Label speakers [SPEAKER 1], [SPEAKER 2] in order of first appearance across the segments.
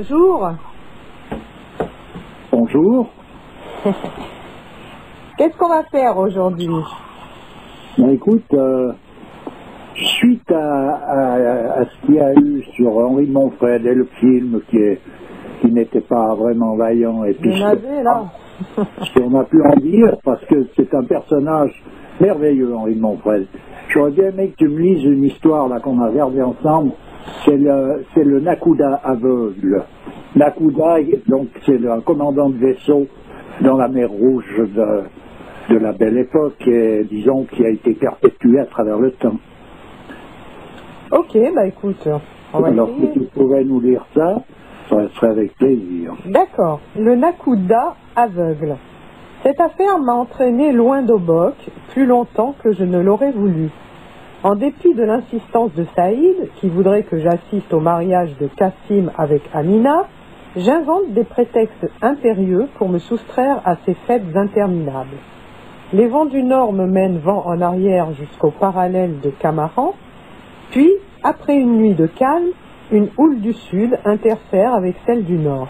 [SPEAKER 1] bonjour.
[SPEAKER 2] Bonjour.
[SPEAKER 1] Qu'est-ce qu'on va faire aujourd'hui?
[SPEAKER 2] Ben, écoute, suite à ce qu'il y a eu sur Henri Monfred et le film qui n'était pas vraiment vaillant et puis ce qu'on a pu en dire, parce que c'est un personnage merveilleux, Henri Monfred. J'aurais bien aimé que tu me lises une histoire là qu'on a regardée ensemble. C'est le Nakuda aveugle. Nakuda, donc, c'est un commandant de vaisseau dans la mer Rouge de la Belle Époque, et disons qui a été perpétué à travers le temps.
[SPEAKER 1] Ok, bah écoute, on va
[SPEAKER 2] alors
[SPEAKER 1] essayer.
[SPEAKER 2] si tu pourrais nous lire ça serait avec plaisir.
[SPEAKER 1] D'accord, le Nakuda aveugle. Cette affaire m'a entraîné loin d'Obok, plus longtemps que je ne l'aurais voulu. En dépit de l'insistance de Saïd, qui voudrait que j'assiste au mariage de Kassim avec Amina, j'invente des prétextes impérieux pour me soustraire à ces fêtes interminables. Les vents du nord me mènent vent en arrière jusqu'au parallèle de Camaran, puis, après une nuit de calme, une houle du sud interfère avec celle du nord.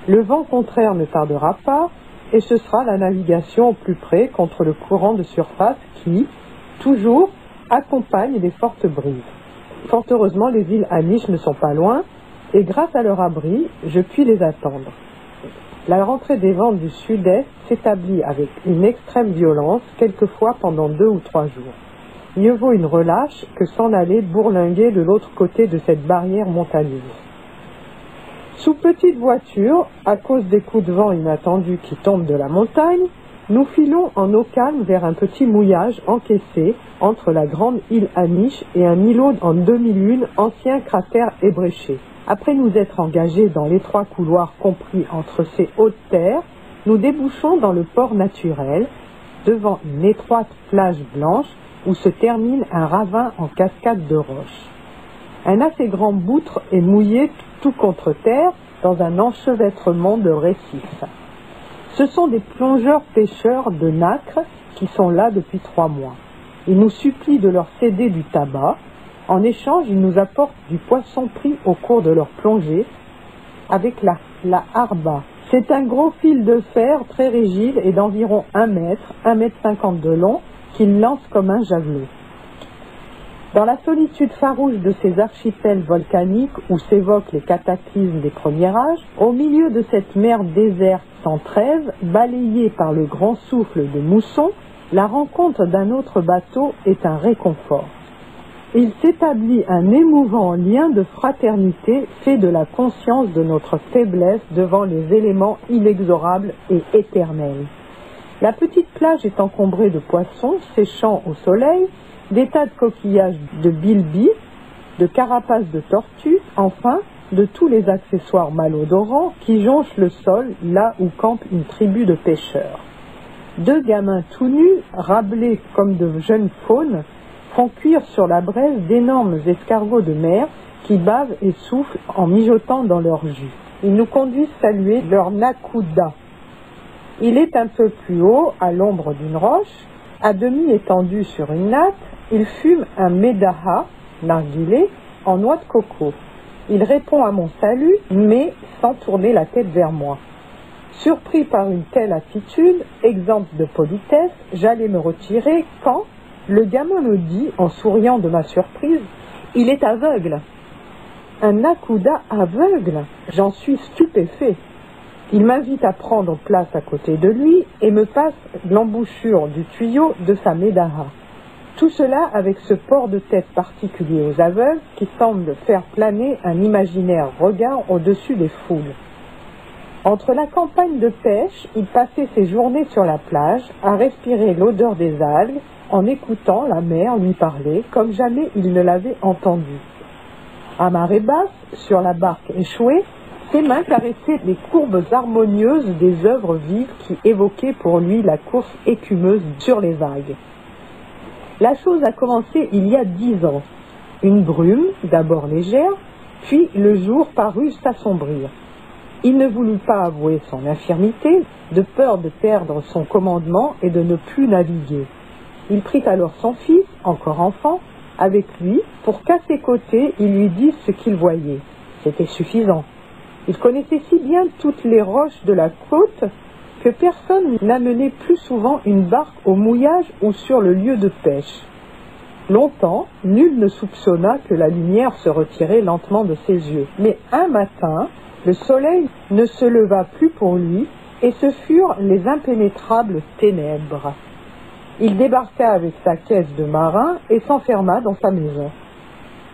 [SPEAKER 1] Le vent contraire ne tardera pas, et ce sera la navigation au plus près contre le courant de surface qui, toujours, accompagne les fortes brises. Fort heureusement, les îles Anish ne sont pas loin, et grâce à leur abri, je puis les attendre. La rentrée des vents du sud-est s'établit avec une extrême violence, quelquefois pendant 2 ou 3 jours. Mieux vaut une relâche que s'en aller bourlinguer de l'autre côté de cette barrière montagneuse. Sous petite voiture, à cause des coups de vent inattendus qui tombent de la montagne, nous filons en eau calme vers un petit mouillage encaissé entre la grande île Anish et un îlot en demi-lune, ancien cratère ébréché. Après nous être engagés dans l'étroit couloir compris entre ces hautes terres, nous débouchons dans le port naturel, devant une étroite plage blanche où se termine un ravin en cascade de roches. Un assez grand boutre est mouillé tout contre terre dans un enchevêtrement de récifs. Ce sont des plongeurs-pêcheurs de nacre qui sont là depuis 3 mois. Ils nous supplient de leur céder du tabac. En échange, ils nous apportent du poisson pris au cours de leur plongée avec la harba. C'est un gros fil de fer très rigide et d'environ 1 mètre, 1,50 m de long, qu'ils lancent comme un javelot. Dans la solitude farouche de ces archipels volcaniques où s'évoquent les cataclysmes des premiers âges, au milieu de cette mer déserte sans trêve, balayée par le grand souffle de mousson, la rencontre d'un autre bateau est un réconfort. Il s'établit un émouvant lien de fraternité fait de la conscience de notre faiblesse devant les éléments inexorables et éternels. La petite plage est encombrée de poissons séchant au soleil, des tas de coquillages de bilby, de carapaces de tortues, enfin, de tous les accessoires malodorants qui jonchent le sol là où campe une tribu de pêcheurs. 2 gamins tout nus, rablés comme de jeunes faunes, font cuire sur la braise d'énormes escargots de mer qui bavent et soufflent en mijotant dans leur jus. Ils nous conduisent saluer leur Nakuda. Il est un peu plus haut, à l'ombre d'une roche, à demi étendu sur une natte. Il fume un médaha, narguilé, en noix de coco. Il répond à mon salut, mais sans tourner la tête vers moi. Surpris par une telle attitude, exemple de politesse, j'allais me retirer quand le gamin me dit, en souriant de ma surprise, « Il est aveugle !» Un Nakuda aveugle? J'en suis stupéfait. Il m'invite à prendre place à côté de lui et me passe l'embouchure du tuyau de sa médaha. Tout cela avec ce port de tête particulier aux aveugles qui semble faire planer un imaginaire regard au-dessus des foules. Entre la campagne de pêche, il passait ses journées sur la plage à respirer l'odeur des algues en écoutant la mer lui parler comme jamais il ne l'avait entendue. À marée basse, sur la barque échouée, ses mains caressaient les courbes harmonieuses des œuvres vives qui évoquaient pour lui la course écumeuse sur les vagues. La chose a commencé il y a 10 ans. Une brume, d'abord légère, puis le jour parut s'assombrir. Il ne voulut pas avouer son infirmité, de peur de perdre son commandement et de ne plus naviguer. Il prit alors son fils, encore enfant, avec lui, pour qu'à ses côtés, il lui dise ce qu'il voyait. C'était suffisant. Il connaissait si bien toutes les roches de la côte que personne n'amenait plus souvent une barque au mouillage ou sur le lieu de pêche. Longtemps, nul ne soupçonna que la lumière se retirait lentement de ses yeux. Mais un matin, le soleil ne se leva plus pour lui, et ce furent les impénétrables ténèbres. Il débarqua avec sa caisse de marin et s'enferma dans sa maison.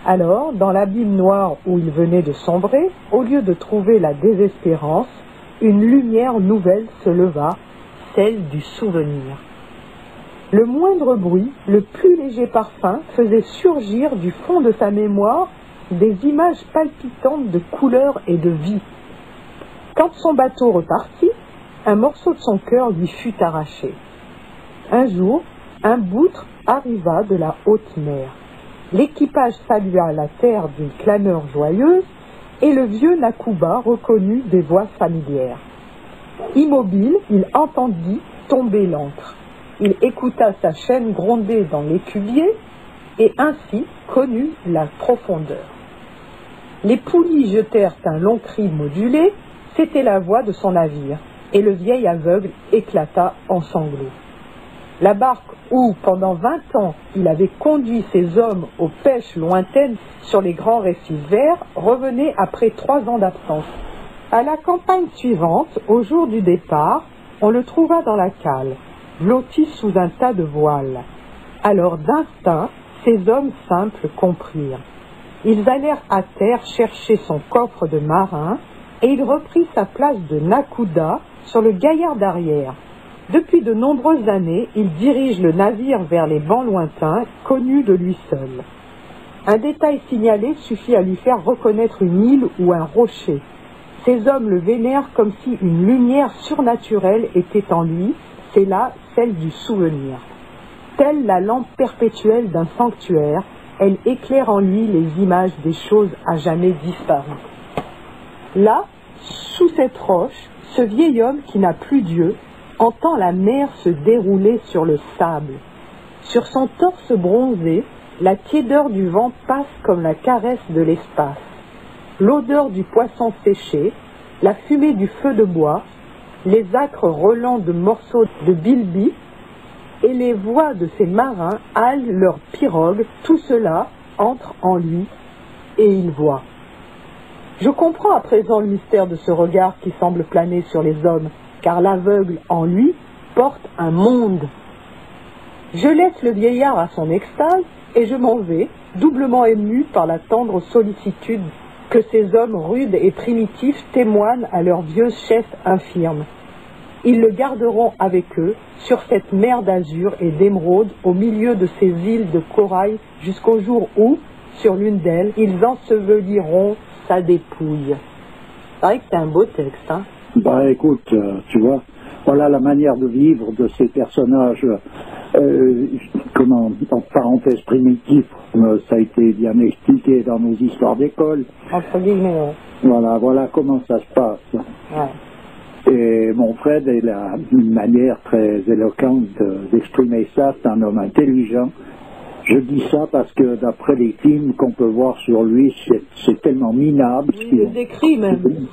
[SPEAKER 1] Alors, dans l'abîme noir où il venait de sombrer, au lieu de trouver la désespérance, une lumière nouvelle se leva, celle du souvenir. Le moindre bruit, le plus léger parfum, faisait surgir du fond de sa mémoire des images palpitantes de couleurs et de vie. Quand son bateau repartit, un morceau de son cœur lui fut arraché. Un jour, un boutre arriva de la haute mer. L'équipage salua la terre d'une clameur joyeuse, et le vieux Nakuba reconnut des voix familières. Immobile, il entendit tomber l'ancre. Il écouta sa chaîne gronder dans l'écubier, et ainsi connut la profondeur. Les poulies jetèrent un long cri modulé, c'était la voix de son navire, et le vieil aveugle éclata en sanglots. La barque où, pendant 20 ans, il avait conduit ses hommes aux pêches lointaines sur les grands récifs verts, revenait après 3 ans d'absence. À la campagne suivante, au jour du départ, on le trouva dans la cale, blotti sous un tas de voiles. Alors d'instinct, ces hommes simples comprirent. Ils allèrent à terre chercher son coffre de marin, et il reprit sa place de Nakuda sur le gaillard d'arrière. Depuis de nombreuses années, il dirige le navire vers les bancs lointains, connus de lui seul. Un détail signalé suffit à lui faire reconnaître une île ou un rocher. Ces hommes le vénèrent comme si une lumière surnaturelle était en lui, c'est là celle du souvenir. Telle la lampe perpétuelle d'un sanctuaire, elle éclaire en lui les images des choses à jamais disparues. Là, sous cette roche, ce vieil homme qui n'a plus Dieu entend la mer se dérouler sur le sable. Sur son torse bronzé, la tiédeur du vent passe comme la caresse de l'espace. L'odeur du poisson séché, la fumée du feu de bois, les âcres relents de morceaux de bilby et les voix de ces marins halent leurs pirogues, tout cela entre en lui et il voit. Je comprends à présent le mystère de ce regard qui semble planer sur les hommes, car l'aveugle en lui porte un monde. Je laisse le vieillard à son extase et je m'en vais, doublement ému par la tendre sollicitude que ces hommes rudes et primitifs témoignent à leur vieux chef infirme. Ils le garderont avec eux sur cette mer d'azur et d'émeraude au milieu de ces îles de corail jusqu'au jour où, sur l'une d'elles, ils enseveliront sa dépouille. C'est vrai que c'est un beau texte, hein?
[SPEAKER 2] Bah écoute, tu vois, voilà la manière de vivre de ces personnages, en parenthèse primitifs, ça a été bien expliqué dans nos histoires d'école.
[SPEAKER 1] Entre guillemets.
[SPEAKER 2] Voilà comment ça se passe.
[SPEAKER 1] Ouais.
[SPEAKER 2] Et mon frère, il a une manière très éloquente d'exprimer ça, c'est un homme intelligent. Je dis ça parce que d'après les films qu'on peut voir sur lui, c'est tellement minable.
[SPEAKER 1] Il le décrit même.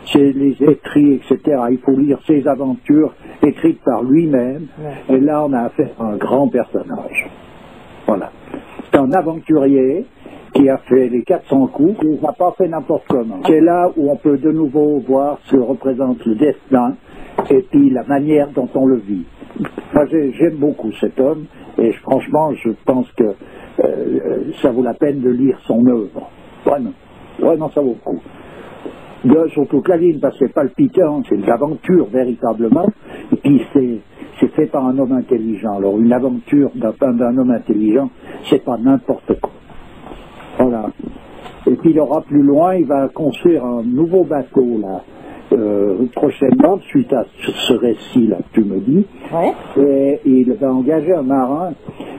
[SPEAKER 2] C'est les écrits, etc. Il faut lire ses aventures écrites par lui-même. Ouais. Et là, on a affaire à un grand personnage. Voilà. C'est un aventurier qui a fait les 400 coups, il n'a pas fait n'importe comment. C'est là où on peut de nouveau voir ce que représente le destin et puis la manière dont on le vit. Moi, j'aime beaucoup cet homme et franchement, je pense que ça vaut la peine de lire son œuvre. Vraiment, ça vaut le coup. Surtout Claline, parce que c'est palpitant, c'est de l'aventure véritablement, et puis c'est fait par un homme intelligent. Alors une aventure d'un homme intelligent, c'est pas n'importe quoi. Voilà. Et puis il aura plus loin, il va construire un nouveau bateau là, prochainement, suite à ce récit là que tu me dis.
[SPEAKER 1] Ouais.
[SPEAKER 2] Et il va engager un marin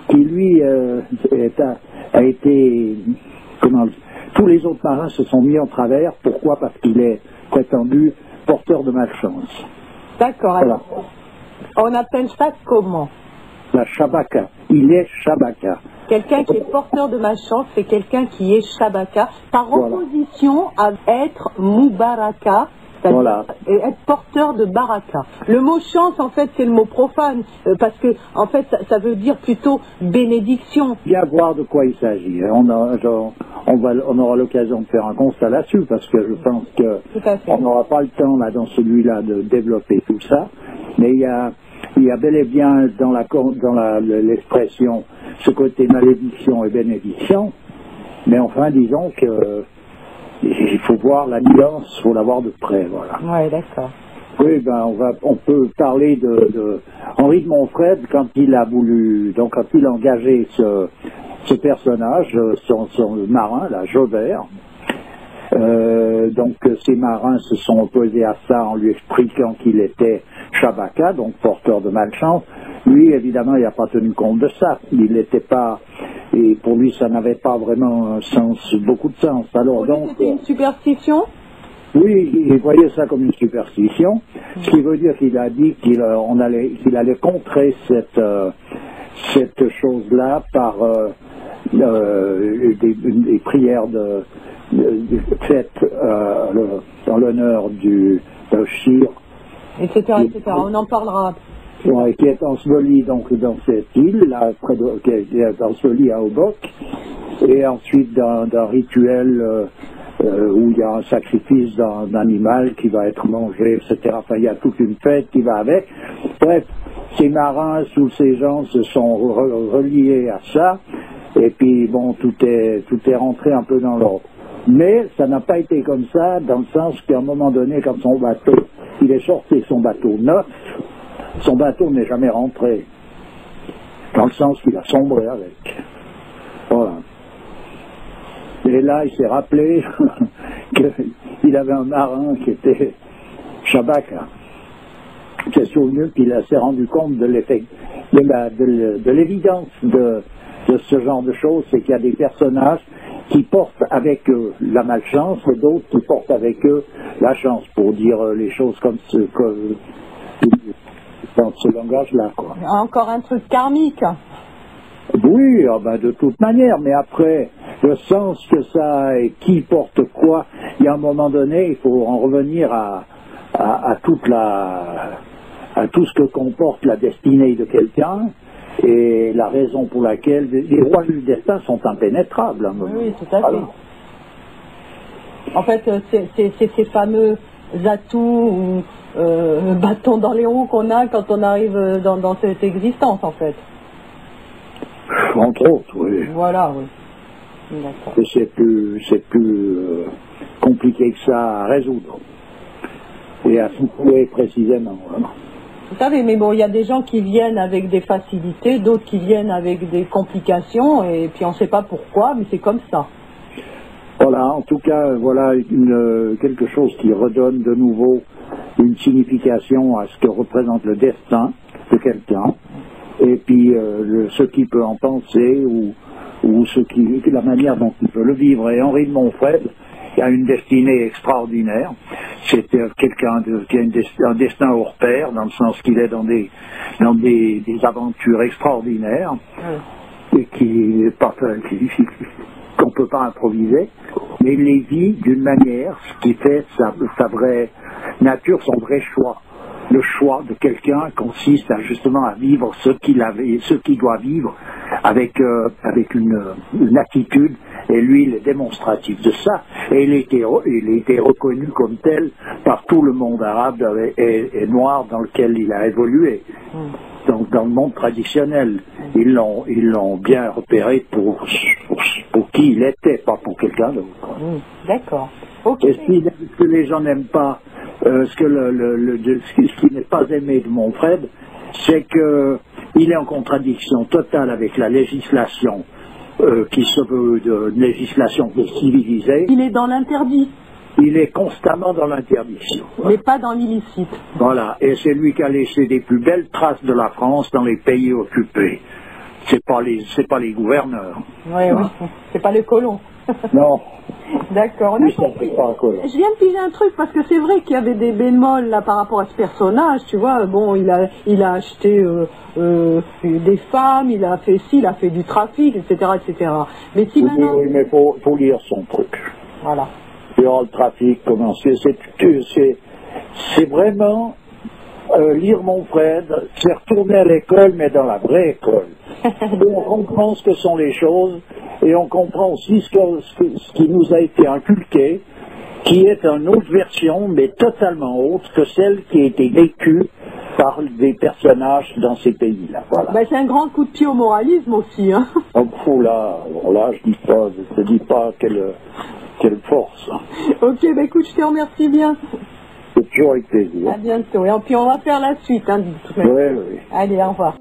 [SPEAKER 2] qui lui a été, tous les autres marins se sont mis en travers. Pourquoi? Parce qu'il est prétendu porteur de malchance.
[SPEAKER 1] D'accord.
[SPEAKER 2] Voilà.
[SPEAKER 1] On appelle ça comment?
[SPEAKER 2] La Shabaka. Il est Shabaka.
[SPEAKER 1] Quelqu'un qui est porteur de malchance, c'est quelqu'un qui est Shabaka, par opposition à être Mubaraka, c'est-à-dire être porteur de baraka. Le mot chance, en fait, c'est le mot profane, parce que, en fait, ça veut dire plutôt bénédiction.
[SPEAKER 2] Bien voir de quoi il s'agit. On aura l'occasion de faire un constat là-dessus, parce que je pense qu'on n'aura pas le temps, là, dans celui-là, de développer tout ça. Mais il y a bel et bien dans l'expression ce côté malédiction et bénédiction. Mais enfin, disons que il faut voir la nuance, il faut la voir de près, voilà.
[SPEAKER 1] Oui, d'accord.
[SPEAKER 2] Oui, on peut parler de Henri de Montfred quand il a voulu, donc quand il a engagé ce personnage, son marin, là, Jobert. Donc ces marins se sont opposés à ça en lui expliquant qu'il était Shabaka, donc porteur de malchance. Lui, évidemment, il n'a pas tenu compte de ça. Il n'était pas, et pour lui, ça n'avait pas vraiment un sens, beaucoup de sens. Alors donc,
[SPEAKER 1] c'était une superstition?
[SPEAKER 2] Oui, il voyait ça comme une superstition, ce qui veut dire qu'il a dit qu'il allait contrer cette chose-là par des prières faites dans l'honneur du Shir,
[SPEAKER 1] etc., etc. On en parlera.
[SPEAKER 2] Ouais, qui est enseveli donc dans cette île, là, qui est enseveli à Obok, et ensuite d'un rituel où il y a un sacrifice d'un animal qui va être mangé, etc. Enfin, il y a toute une fête qui va avec. Bref, ces marins, tous ces gens se sont reliés à ça, et puis bon, tout est rentré un peu dans l'ordre. Mais ça n'a pas été comme ça, dans le sens qu'à un moment donné, quand son bateau, il est sorti son bateau neuf, son bateau n'est jamais rentré, dans le sens qu'il a sombré avec. Voilà. Et là, il s'est rappelé qu'il avait un marin qui était Shabaka. Il s'est souvenu qu'il s'est rendu compte de l'évidence de ce genre de choses, c'est qu'il y a des personnages qui portent avec eux la malchance et d'autres qui portent avec eux la chance, pour dire les choses comme dans ce langage-là, quoi.
[SPEAKER 1] Encore un truc karmique.
[SPEAKER 2] Oui, de toute manière, mais après, le sens que ça a et qui porte quoi, il y a un moment donné, il faut en revenir à tout ce que comporte la destinée de quelqu'un et la raison pour laquelle les rois du destin sont impénétrables.
[SPEAKER 1] Oui, tout à fait. En fait, c'est ces fameux atouts ou bâtons dans les roues qu'on a quand on arrive dans cette existence, en fait.
[SPEAKER 2] Entre autres, oui.
[SPEAKER 1] Voilà, oui. D'accord.
[SPEAKER 2] Et c'est plus compliqué que ça à résoudre. Et à secouer précisément. Voilà.
[SPEAKER 1] Vous savez, mais bon, il y a des gens qui viennent avec des facilités, d'autres qui viennent avec des complications, et puis on ne sait pas pourquoi, mais c'est comme ça.
[SPEAKER 2] Voilà, en tout cas, voilà quelque chose qui redonne de nouveau une signification à ce que représente le destin de quelqu'un, et puis ce qu'il peut en penser, ou la manière dont il peut le vivre. Et Henri de Montfred a une destinée extraordinaire. C'est quelqu'un qui a un destin hors pair, dans le sens qu'il est dans des aventures extraordinaires, et qu'on ne peut pas improviser, mais il les vit d'une manière, ce qui fait sa vraie nature, son vrai choix. Le choix de quelqu'un consiste justement à vivre ce qu'il doit vivre avec une attitude, et lui il est démonstratif de ça, et il a été reconnu comme tel par tout le monde arabe et noir dans lequel il a évolué. Donc dans le monde traditionnel, ils l'ont bien repéré pour qui il était, pas pour quelqu'un d'autre.
[SPEAKER 1] D'accord. Okay.
[SPEAKER 2] Et ce que les gens n'aiment pas, ce qui n'est pas aimé de Montfred, c'est qu'il est en contradiction totale avec la législation qui se veut de législation civilisée.
[SPEAKER 1] Il est dans l'interdit.
[SPEAKER 2] Il est constamment dans l'interdiction.
[SPEAKER 1] Mais pas dans l'illicite.
[SPEAKER 2] Voilà, et c'est lui qui a laissé des plus belles traces de la France dans les pays occupés. C'est pas les gouverneurs.
[SPEAKER 1] Oui, oui, c'est pas les colons.
[SPEAKER 2] Non.
[SPEAKER 1] D'accord.
[SPEAKER 2] Lui, ça fait pas, quoi.
[SPEAKER 1] Je viens de piger un truc parce que c'est vrai qu'il y avait des bémols là par rapport à ce personnage, tu vois. Bon, il a acheté des femmes, il a fait ci, il a fait du trafic, etc., etc. Mais si maintenant...
[SPEAKER 2] Oui, mais faut lire son truc.
[SPEAKER 1] Voilà.
[SPEAKER 2] Sur le trafic, comment c'est vraiment lire mon Fred, c'est retourner à l'école, mais dans la vraie école. Et on comprend ce que sont les choses, et on comprend aussi ce qui nous a été inculqué, qui est une autre version, mais totalement autre que celle qui a été vécue par des personnages dans ces pays-là. Voilà.
[SPEAKER 1] Ben, c'est un grand coup de pied au moralisme aussi. Hein.
[SPEAKER 2] Oh, là, je te dis pas quelle force.
[SPEAKER 1] Ok, ben écoute, je te remercie bien.
[SPEAKER 2] C'est toujours avec plaisir.
[SPEAKER 1] À bientôt. Et puis on va faire la suite. Hein,
[SPEAKER 2] oui.
[SPEAKER 1] Allez, au revoir.